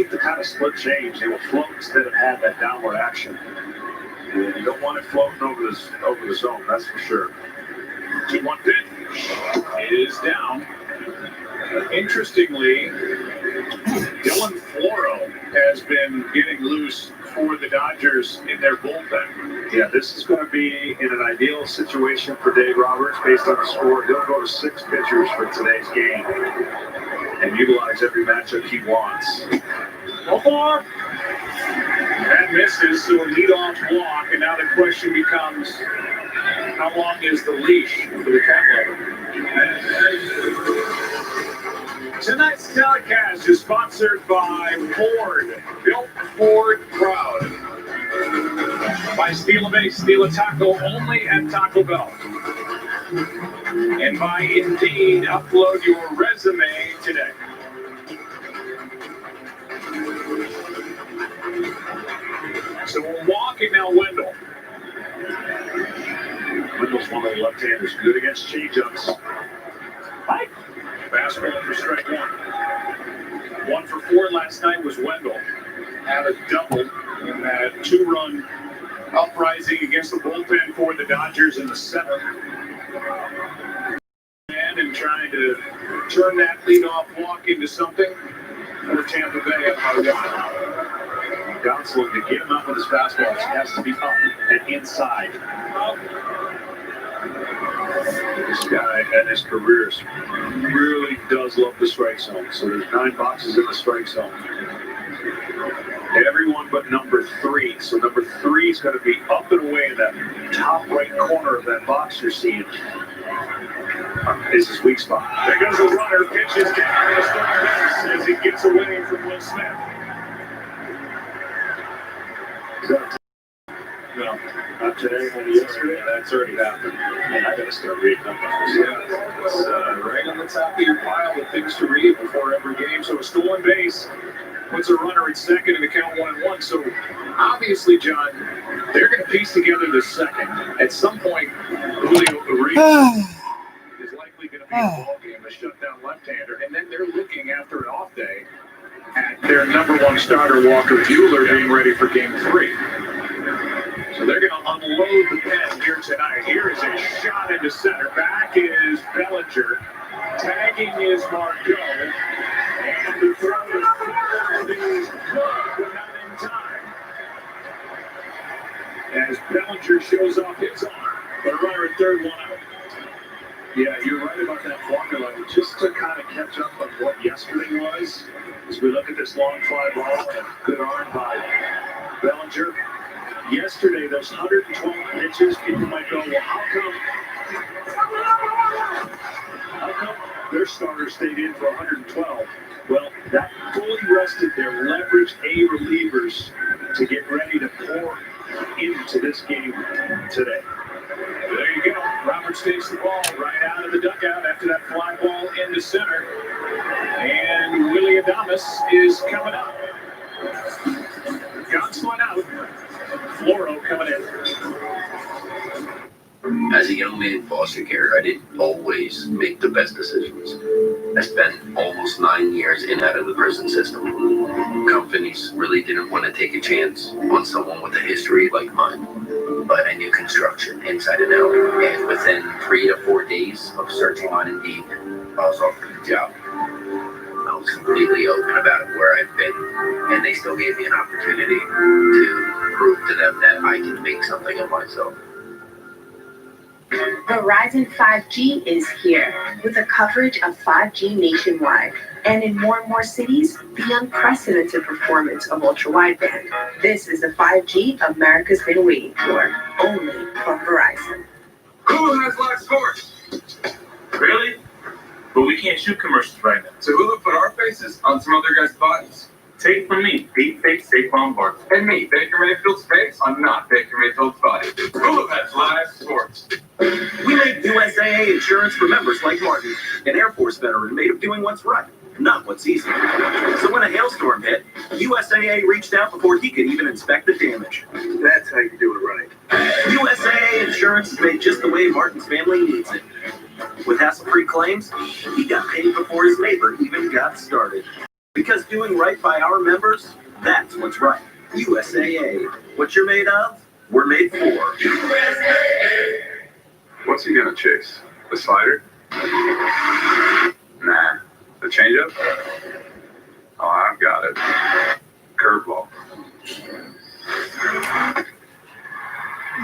hate the kind of split change. They will float instead of have that downward action. And you don't want it floating over the zone, that's for sure. 2-1 pitch is down. Interestingly, Dylan Floro has been getting loose for the Dodgers in their bullpen. Yeah, this is going to be in an ideal situation for Dave Roberts based on the score. He'll go to 6 pitchers for today's game and utilize every matchup he wants. So far, that misses, so a leadoff walk, and now the question becomes, how long is the leash for the cat lover? Tonight's telecast is sponsored by Ford, built Ford proud. By Steal a Base, Steal a Taco, only at Taco Bell. And by Indeed, upload your resume today. So we're walking now, Wendell. Wendell's one of the left-handers, good against changeups. Mike. Fastball for strike 1. 1 for 4 last night was Wendell. Had a double in that 2-run uprising against the bullpen for the Dodgers in the 7th. And trying to turn that leadoff walk into something for Tampa Bay at our 1. Gonsolin, to get him out with his fastball, he has to be up and inside. This guy at his careers really does love the strike zone. So there's 9 boxes in the strike zone. Everyone but number 3. So number 3 is going to be up and away in that top right corner of that box you're seeing. Is his weak spot. There goes the runner, pitches down to start base as he gets away from Will Smith. No, not today, but yesterday. That's already happened. Man, I gotta start reading up on this. Yeah, it's right on the top of your pile of things to read before every game. So a stolen base puts a runner at second and the count 1-1. So obviously, John, they're going to piece together the second. At some point, Julio Urias is likely going to be in the ball game, a shutdown left-hander, and then they're looking after an off day at their number 1 starter, Walker Buehler, being ready for Game 3. So they're going to unload the pen here tonight. Here is a shot into center. Back is Bellinger. Tagging is Margot. And the throw to third is good, but not in time. As Bellinger shows off his arm. But a runner at third, 1 out. Yeah, you're right about that formula. Just to kind of catch up on what yesterday was, as we look at this long fly ball and a good arm by Bellinger. Yesterday, those 112 pitches, people might go, well, how come their starters stayed in for 112? Well, that fully rested their leverage A relievers to get ready to pour into this game today. There you go. Roberts takes the ball right out of the dugout after that fly ball into center. And Willie Adames is coming up. Gonsolin out. Floro coming in. As a young man in foster care, I didn't always make the best decisions. I spent almost 9 years in and out of the prison system. Companies really didn't want to take a chance on someone with a history like mine. But I knew construction inside and out. And within 3 to 4 days of searching on Indeed, I was offered the job. I was completely open about where I've been, and they still gave me an opportunity to prove to them that I can make something of myself. Verizon 5G is here with a coverage of 5G nationwide and in more and more cities, the unprecedented performance of ultra-wideband. This is the 5G America's been waiting for, only from Verizon. Hulu has live sports. Really? But we can't shoot commercials right now. So Hulu put our faces on some other guys' bodies. Take from me, Pete Fake Saquon Barkley. And me, Baker Mayfield's face on not Baker Mayfield's body. Hulu has live sports. We make USAA insurance for members like Martin, an Air Force veteran made of doing what's right, not what's easy. So when a hailstorm hit, USAA reached out before he could even inspect the damage. That's how you do it right. USAA insurance is made just the way Martin's family needs it. With hassle-free claims, he got paid before his neighbor even got started. Because doing right by our members, that's what's right. USAA. What you're made of, we're made for. What's he gonna chase? The slider? Nah. The changeup? Oh, I've got it. Curveball.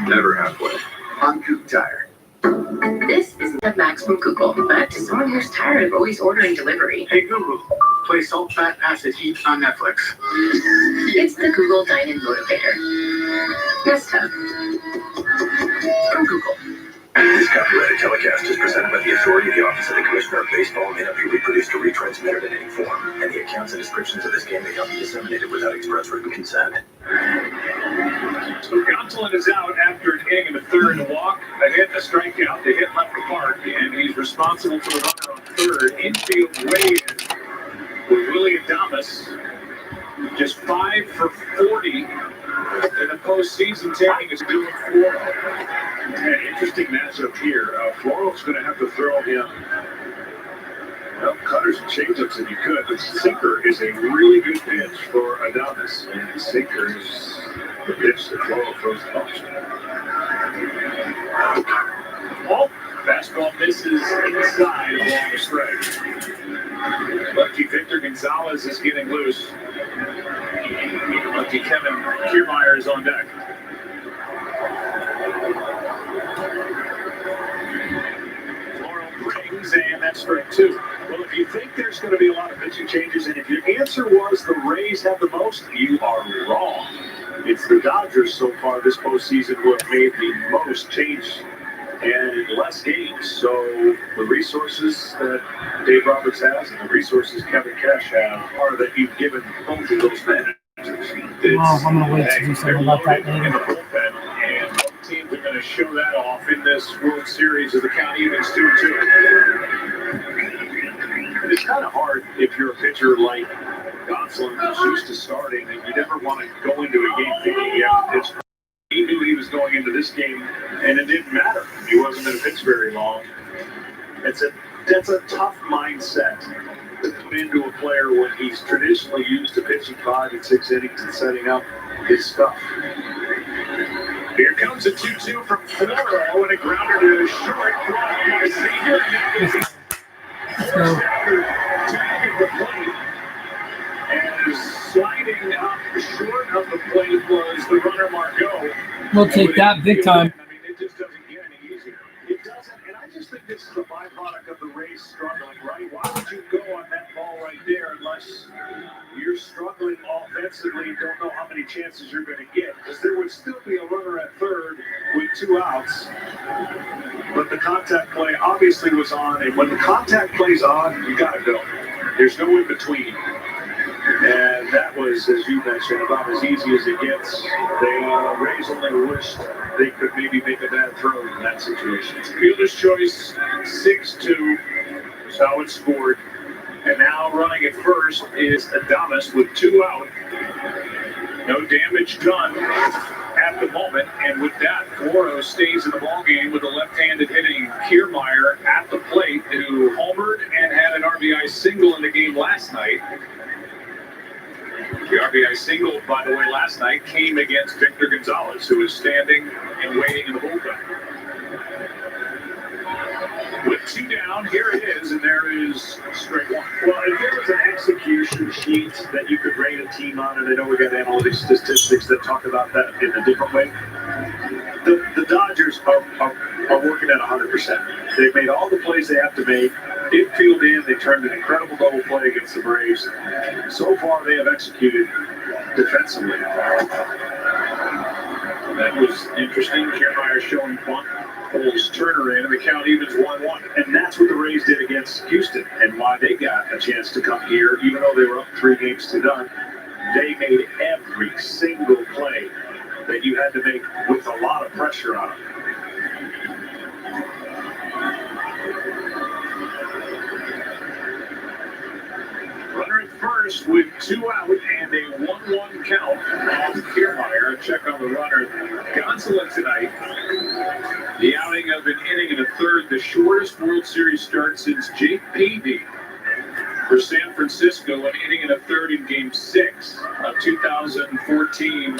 Never halfway. I'm Coupe Tire. This is Ned Max from Google, but to someone who's tired of always ordering delivery, Hey Google, play Salt, Fat, Acid, Heat on Netflix. it's the Google Dine-In Motivator. Yes, Hub. From Google. This copyrighted telecast is presented by the authority of the Office of the Commissioner of Baseball and may not be reproduced or retransmitted in any form. And the accounts and descriptions of this game may not be disseminated without express written consent. So Gonsolin is out after an inning in the third, a walk, a hit, a strikeout. They hit left the park, and he's responsible for the runner on third. Infield weigh in with Willie Adames, just 5 for 40 in the postseason, taking his doing 4. An interesting matchup here. Floro's going to have to throw him, well, cutters and changeups if you could, but sinker is a really good pitch for Adames, and sinker is the pitch that Floro throws the ball. Oh, fastball misses inside along the stretch. Lefty Victor Gonzalez is getting loose. Lefty Kevin Kiermaier is on deck. And that's strike 2. Well, if you think there's going to be a lot of pitching changes, and if your answer was the Rays have the most, you are wrong. It's the Dodgers so far this postseason who have made the most change and in less games. So the resources that Dave Roberts has and the resources Kevin Cash have are that you've given both of those managers. I'm going to wait to do something about that in later. the bullpen, and both teams are going to show that off in this World Series of the County Evens 2-2. And it's kind of hard if you're a pitcher like Gonsolin who's used to starting, and you never want to go into a game thinking you have to pitch. He knew he was going into this game, and it didn't matter. He wasn't going to pitch very long. That's a tough mindset to put into a player when he's traditionally used to pitching 5 and 6 innings and setting up his stuff. Here comes a 2-2 from Floro, and a grounder to short. Let's go. And sliding up short of the plate was the runner Margot. We'll take that big time. I mean, it just doesn't get any easier. It doesn't, and I just think this is a byproduct of the Rays struggling, right? Why would you go on that ball right there unless you're struggling offensively and don't know how many chances you're going to get? Because there would still be a runner at third with 2 outs. But the contact play obviously was on, and when the contact play's on, you got to go. There's no in between. And that was, as you mentioned, about as easy as it gets. The Rays only wished they could maybe make a bad throw in that situation. Fielder's choice, 6-2. That's how it scored. And now running at first is Adames with 2 out. No damage done at the moment. And with that, Floro stays in the ballgame with a left-handed hitting Kiermaier at the plate, who homered and had an RBI single in the game last night. The RBI single, by the way, last night came against Victor Gonzalez, who is standing and waiting in the bullpen. With 2 down, here it is, and there is straight 1. Well, if there was an execution sheet that you could rate a team on, and I know we got analytics statistics that talk about that in a different way, the Dodgers are working at 100%. They've made all the plays they have to make. Infield in, they turned an incredible double play against the Braves. So far, they have executed defensively. That was interesting. Kiermaier showing bunt. Holds Turner in, and the count evens 1-1. And that's what the Rays did against Houston, and why they got a chance to come here, even though they were up 3-0. They made every single play that you had to make with a lot of pressure on them. Runner at first with 2 out and a 1-1 count off Kiermaier. A check on the runner. Gonsolin tonight. The outing of an inning and a third, the shortest World Series start since Jake Peavy for San Francisco, an inning and a third. March of 2014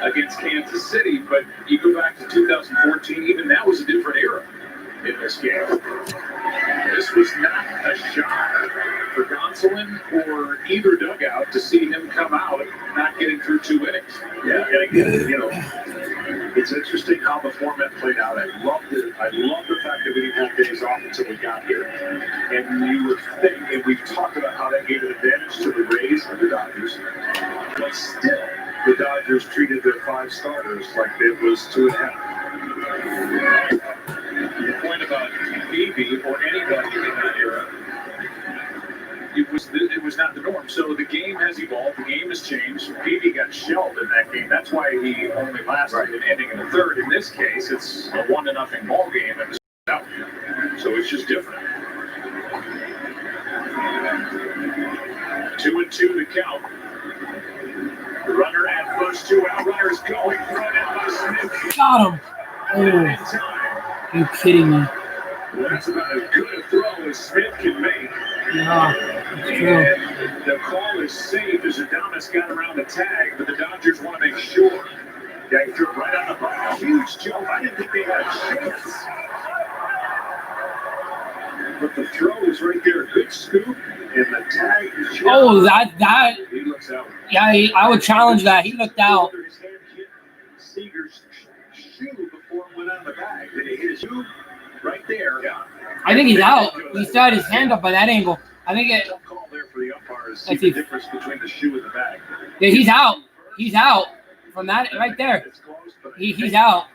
against Kansas City, but you go back to 2014, even that was a different era in this game. This was not a shock for Gonsolin or either dugout to see him come out not getting through 2 innings. Yeah, and again, it's interesting how the format played out. I loved it. I love the fact that we didn't have days off until we got here. And you would think, and we've talked about how that gave an advantage to the Rays and the Dodgers, but still, the Dodgers treated their 5 starters like it was 2.5. Your point about Beebe or anybody in that era, it was not the norm. So the game has evolved. The game has changed. Beebe got shelled in that game. That's why he only lasted an inning in the third. In this case, it's a 1-0 ball game and it's out. So it's just different. 2-2 to count. The runner at first, 2 out. Runners going front end by Smith. Got him. Oh, In time. you kidding me? That's about as good a throw as Smith can make. Yeah, it's true. And the call is safe as Adames got around the tag, but the Dodgers want to make sure. Yeah, he threw it right on the ball. Huge jump. I didn't think they had a chance. But the throw is right there. Good scoop. And the tag is just. Oh, that. He looks out. Yeah, I would challenge that. He looked out. His hand hit Seager's shoe before it went on the bag. Did he hit his shoe? Right there. Yeah. I think he's out. He still had his hand up by that angle. I think it. Tough call there for the umpires. See Let's the see. difference between the shoe and the bag. Yeah, he's out. He's out from that right there. It's close, but He's out.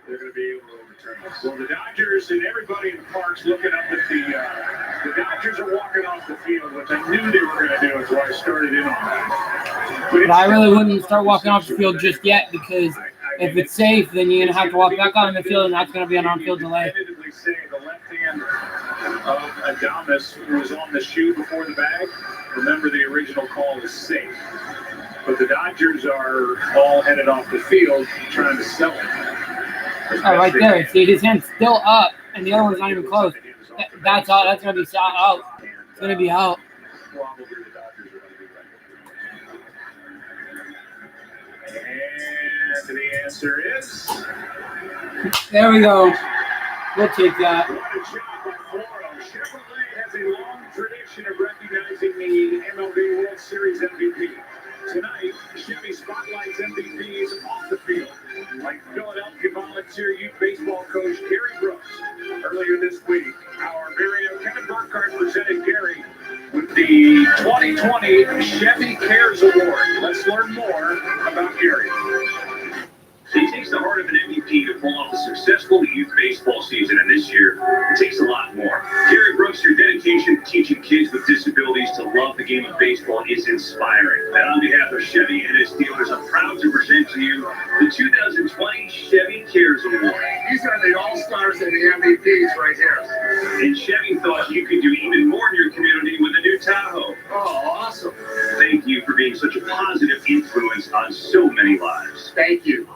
they're going to be able to overturn this. Well, the Dodgers and everybody in the park's looking up at the Dodgers are walking off the field, which I knew they were going to do. That's why I started in on that. But I really wouldn't start walking off the field just yet because if it's safe, then you're gonna have to walk back on the field, and that's gonna be an on-field delay. Definitively say the left hand of Adames was on the shoe before the bag. Remember, the original call is safe. But the Dodgers are all headed off the field trying to sell it. Oh, right there. See, his hand's still up, and the other one's not even close. That's out. That's gonna be out. It's gonna be out. Probably the Dodgers are going to be right. And the answer is. There we go. We'll take that. What a job by Floro. Chevrolet has a long tradition of recognizing the MLB World Series MVP. Tonight, Chevy spotlights MVPs off the field, like Philadelphia volunteer youth baseball coach Gary Brooks. Earlier this week, our very own Kevin Burkhardt presented Gary with the 2020 Chevy Cares Award. Let's learn more about Gary. It takes the heart of an MVP to pull off a successful youth baseball season, and this year, it takes a lot more. Gary Brooks, your dedication to teaching kids with disabilities to love the game of baseball is inspiring. And on behalf of Chevy and its dealers, I'm proud to present to you the 2020 Chevy Cares Award. These are the all-stars and the MVPs right here. And Chevy thought you could do even more in your community with a new Tahoe. Oh, awesome. Thank you for being such a positive influence on so many lives. Thank you.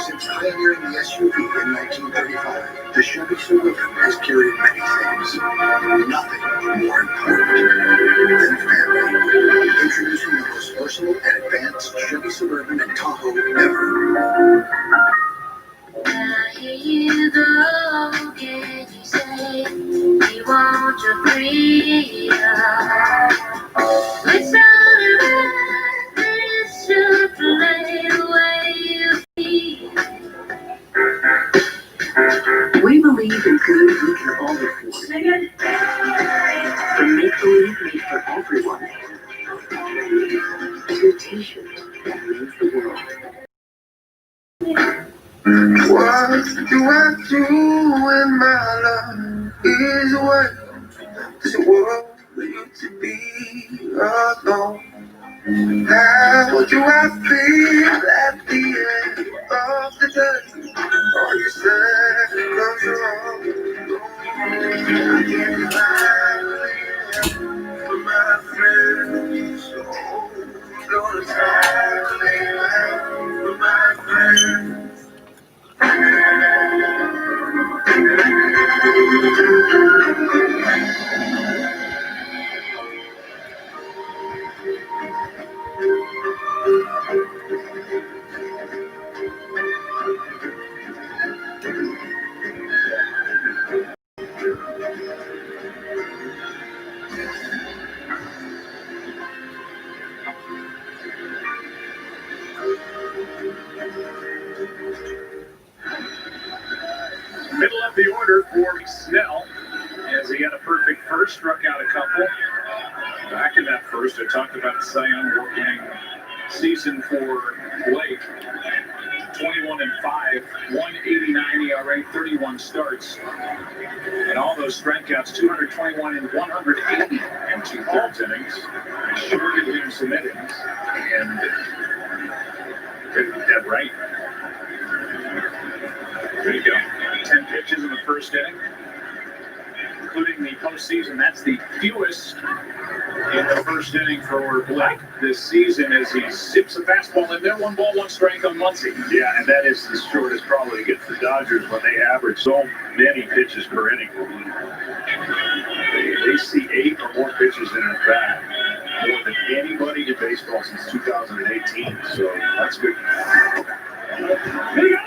Since pioneering the SUV in 1935, the Chevy Suburban has carried many things. Nothing more important than family. Introducing the most versatile and advanced Chevy Suburban and Tahoe ever. Here you go, can you say you want your freedom? It's not right, it's to play the way you feel. We believe in good we can all afford. The make-believe made for everyone. Your t-shirt that means the world. What do I do when my love is away? This world used to be alone. How do I feel at the end of the day? Are you sad because you're all alone? I can't find for my friends, so I'm gonna try. Middle of the order for Snell, as he had a perfect first, struck out a couple. Back in that first, I talked about the Cy Young winning season for Blake. 21-5, 189 ERA, 31 starts. And all those strikeouts, 221 and 180 in 2/3 innings. Shorted him some innings. And dead right. There you go. 10 pitches in the first inning, including the postseason. That's the fewest in the first inning for Blake this season as he zips a fastball in there. 1 ball, 1 strike on Muncy. Yeah, and that is the shortest probably against the Dodgers when they average so many pitches per inning. They see 8 or more pitches in at bat, more than anybody in baseball since 2018. So that's good. Here we go.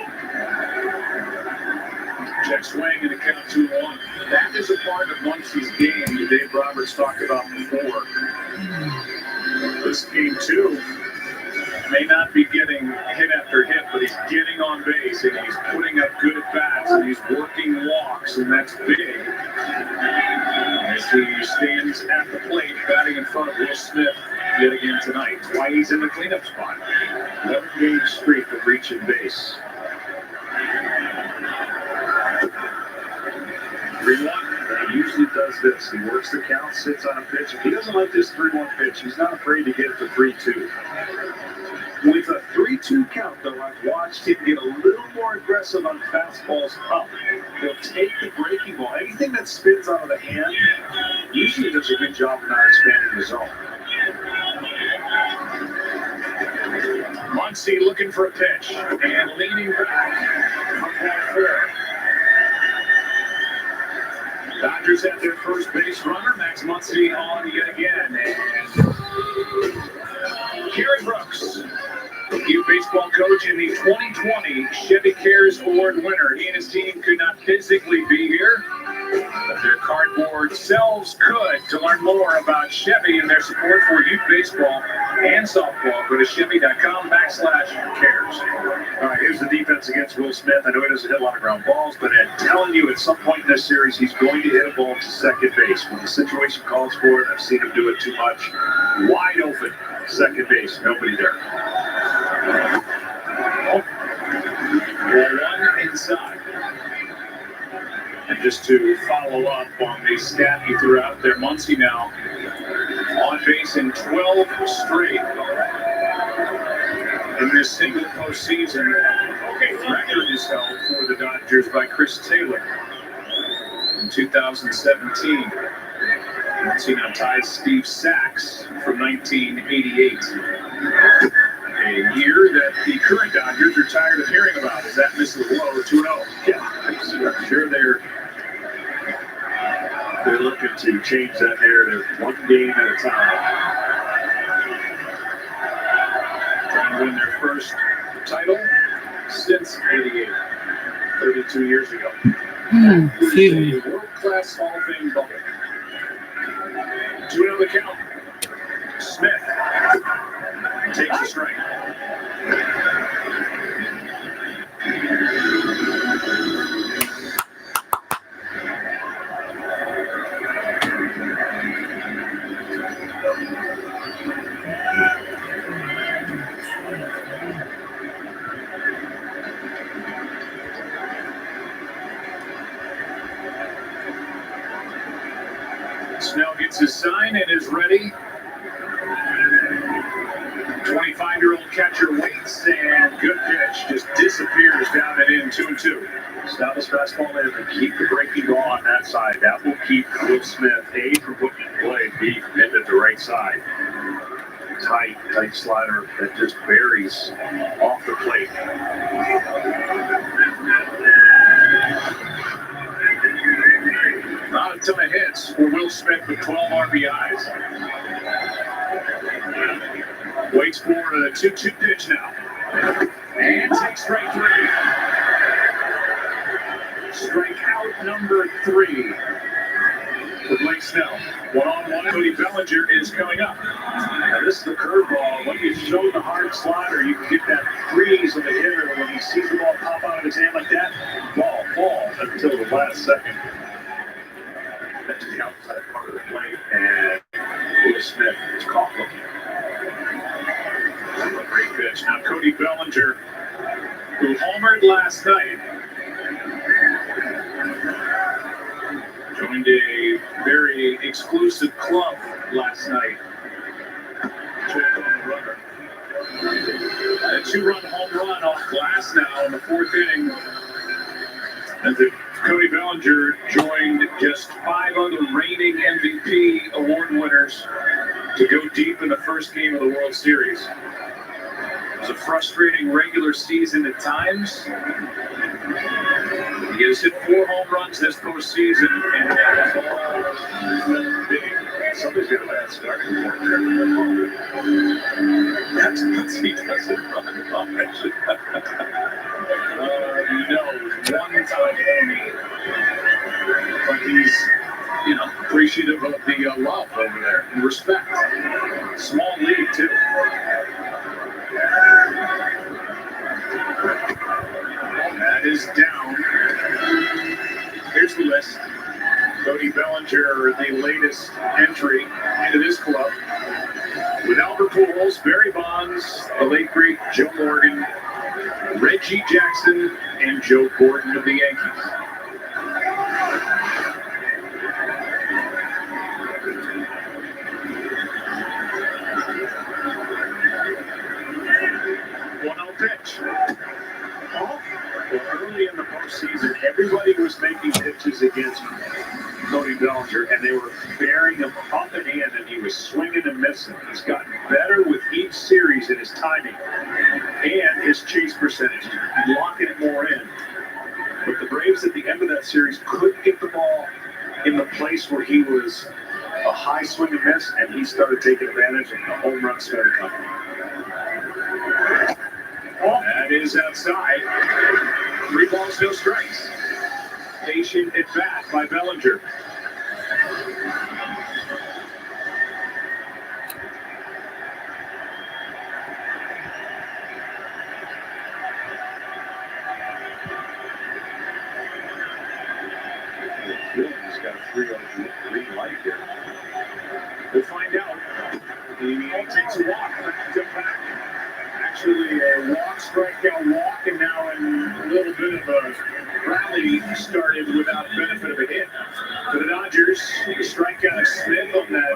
Check swing and a count 2-1. That is a part of Muncy's game that Dave Roberts talked about before. This game, too, may not be getting hit after hit, but he's getting on base and he's putting up good at-bats and he's working walks, and that's big. As he stands at the plate, batting in front of Will Smith yet again tonight. That's why he's in the cleanup spot. 11-game streak of reaching base. 3-1. He usually does this. He works the count, sits on a pitch. If he doesn't like this 3-1 pitch, he's not afraid to get it to 3-2. With a 3-2 count, though, I've watched him get a little more aggressive on fastballs up. He'll take the breaking ball. Anything that spins out of the hand usually does a good job of not expanding the zone. Muncy looking for a pitch and leaning back. Up by 4. Dodgers have their first base runner, Max Muncy, on yet again. And Kerry Brooks, you baseball coach and the 2020 Chevy Cares Award winner. He and his team could not physically be here, but their cardboard selves could. To learn more about Chevy and their support for youth baseball and softball, go to Chevy.com/cares. All right, here's the defense against Will Smith. I know he doesn't hit a lot of ground balls, but I'm telling you, at some point in this series, he's going to hit a ball to second base. When the situation calls for it, I've seen him do it too much. Wide open, second base, nobody there. Ball 1 inside. And just to follow up on the stat he threw out there, Muncy now on base in 12 straight. In this single postseason, record is held for the Dodgers by Chris Taylor in 2017. Muncy now ties Steve Sachs from 1988. A year that the current Dodgers are tired of hearing about. As that misses low, 2-0. Yeah, I'm sure they're looking to change that narrative one game at a time. Trying to win their first title since '88, 32 years ago. Excuse me. A world-class Hall of Fame bubble. 2-0 the count. Smith takes the strike. Snell gets his sign and is ready. 25-year-old catcher waits, and good pitch. Just disappears down and in, 2-2. Stop his fastball in and keep the breaking ball on that side. That will keep Will Smith, A, from putting in play, B, from hitting it the right side. Tight slider that just buries off the plate. Not a ton of hits for Will Smith with 12 RBIs. Waits for the 2-2 pitch now. And takes strike 3. Strikeout number 3 for Blake Snell. 1-on-1, Cody Bellinger is coming up. Now this is the curveball. When you show the hard slider, you can get that freeze of the hitter when he sees the ball pop out of his hand like that. Ball falls until the last second. That's the outside part of the plate, and Will Smith is caught looking. A great pitch. Now Cody Bellinger, who homered last night, joined a very exclusive club last night. Choked on the runner. A 2-run home run off Glass now in the 4th inning. And Cody Bellinger joined just 5 other reigning MVP award winners to go deep in the first game of the World Series. It was a frustrating regular season at times. He has hit 4 home runs this postseason, and that was all big. Somebody's got a bad start. That's because he doesn't run much. One-time Emmy. But he's, appreciative of the love over there and respect. Small league, too. That is down. Here's the list. Cody Bellinger, the latest entry into this club. With Albert Pujols, Barry Bonds, the late great Joe Morgan, Reggie Jackson, and Joe Gordon of the Yankees. Pitch. Well, early in the postseason, everybody was making pitches against Cody Bellinger, and they were bearing him up and in, and he was swinging and missing. He's gotten better with each series in his timing and his chase percentage, locking it more in. But the Braves at the end of that series couldn't get the ball in the place where he was a high swing and miss, and he started taking advantage, and the home run started coming. That is outside. 3 balls, no strikes. Patient at bat by Bellinger. He's got a 3-0 green light here. We'll find out. He takes a walk. Back. Actually, a walk, strikeout, walk, and now a little bit of a rally started without the benefit of a hit. For the Dodgers, the strikeout of Smith on that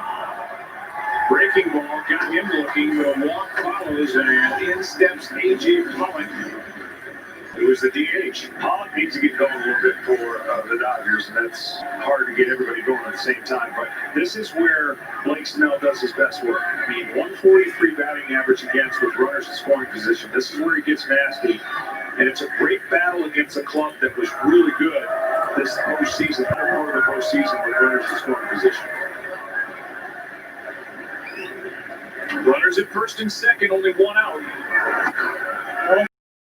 breaking ball got him looking. The walk follows, and in steps A.J. Pollock, who is the DH. Pollock needs to get going a little bit for the Dodgers, and that's hard to get everybody going at the same time. But this is where Blake Snell does his best work. I mean, 143 batting average against with runners in scoring position. This is where he gets nasty. And it's a great battle against a club that was really good this postseason, part of the postseason with runners in scoring position. Runners at first and second, only 1 out.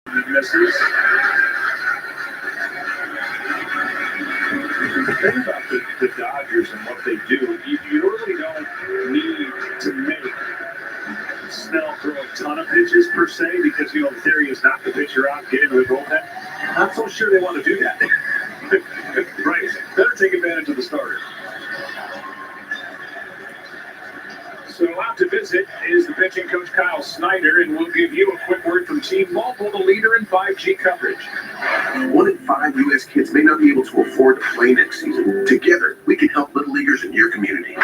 It misses. The thing about the Dodgers and what they do, you really don't need to make Snell throw a ton of pitches per se, because the theory is knock the pitcher out, get into the bullpen. Not so sure they want to do that. Right. Better take advantage of the starter. So out to visit is the pitching coach Kyle Snyder, and we'll give you a quick word from T-Mobile, the leader in 5G coverage. 1 in 5 U.S. kids may not be able to afford to play next season. Together, we can help little leaguers in your community.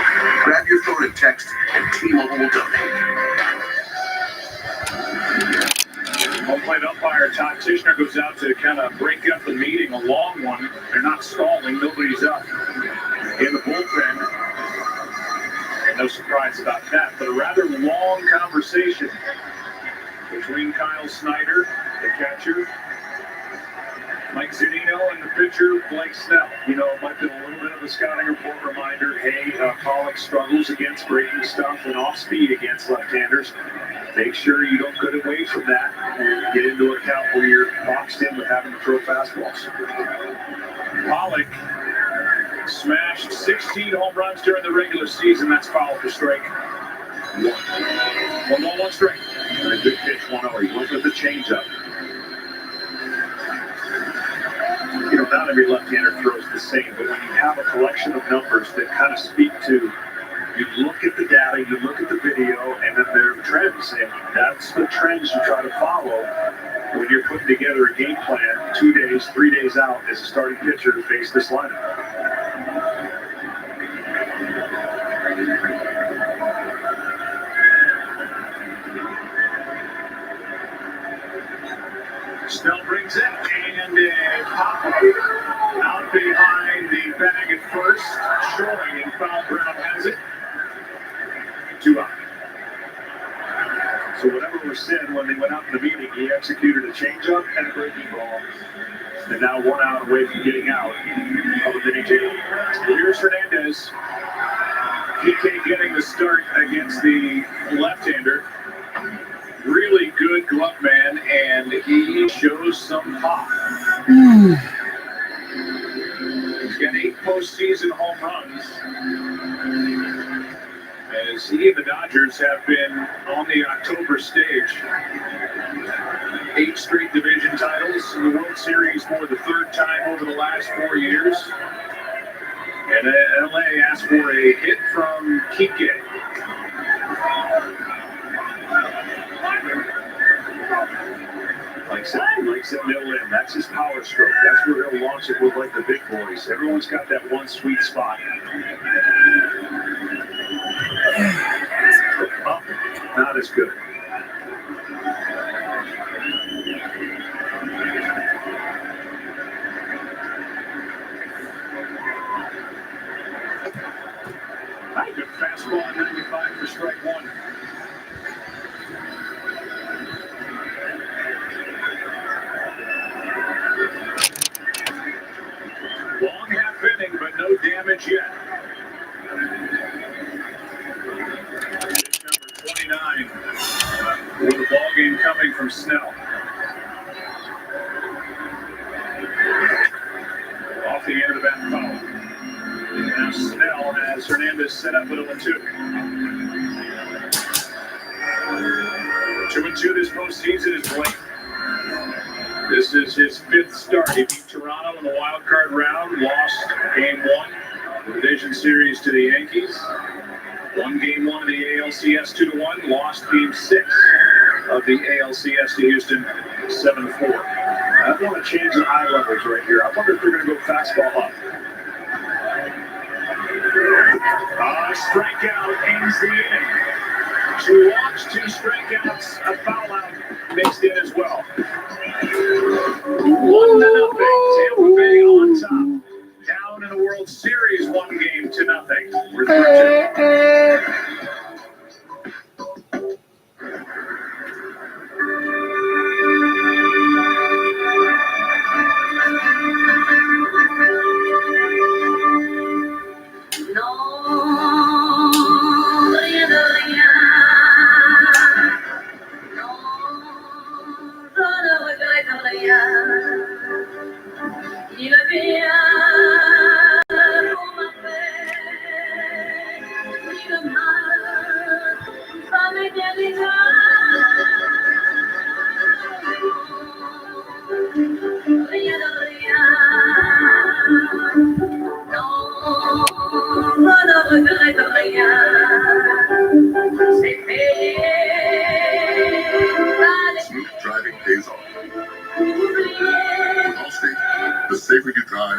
Grab your phone and text, and T-Mobile will donate. Home plate umpire Todd Tishner goes out to kind of break up the meeting, a long one. They're not stalling, nobody's up in the bullpen. No surprise about that, but a rather long conversation between Kyle Snyder, the catcher, Mike Zunino, and the pitcher, Blake Snell. It might be a little bit of a scouting report reminder. Hey, Pollock struggles against breaking stuff and off speed against left-handers. Make sure you don't get away from that and get into a count where you're boxed in with having to throw fastballs. Pollock smashed 16 home runs during the regular season. That's foul for strike. One ball, one strike. And a good pitch, 1-0. He went with the changeup. You know, not every left-hander throws the same, but when you have a collection of numbers that kind of speak to, you look at the data, you look at the video, and then there are trends, and that's the trends you try to follow when you're putting together a game plan 2 days, 3 days out as a starting pitcher to face this lineup. Snell brings it, and a pop out behind the bag at first, showing, and Foul Brown has it. 2 out. So whatever was said when they went out in the meeting, he executed a changeup and a breaking ball. And now 1 out away from getting out of the mini game. Here's Hernandez. PK getting the start against the left-hander. Really good glove man, and he shows some pop. He's got 8 postseason home runs. As he and the Dodgers have been on the October stage. 8 straight division titles in the World Series for the 3rd time over the last 4 years. And LA asked for a hit from Kike. Likes it middle in. That's his power stroke. That's where he'll launch it with like the big boys. Everyone's got that one sweet spot. Oh, not as good. Good fastball at 95 for strike 1. Long half inning, but no damage yet. Pitch number 29 with the ball game coming from Snell. Off the end of the bat foul. Now Snell has Hernandez set up with a 1-2. 2-2 this postseason is Blake. This is his 5th start. He beat Toronto in the wild card round, lost game 1, the division series to the Yankees. Won game 1 of the ALCS 2-1, lost game 6 of the ALCS to Houston 7-4. I want to change the high levels right here. I wonder if they're going to go fastball up. Strikeout ends the inning. 2 walks, 2 strikeouts, a foul out mixed in as well. 1-0. Tampa Bay on top. Down in the World Series 1 game to nothing. We're 3-2. Smooth driving pays off. With Allstate, the safer you drive,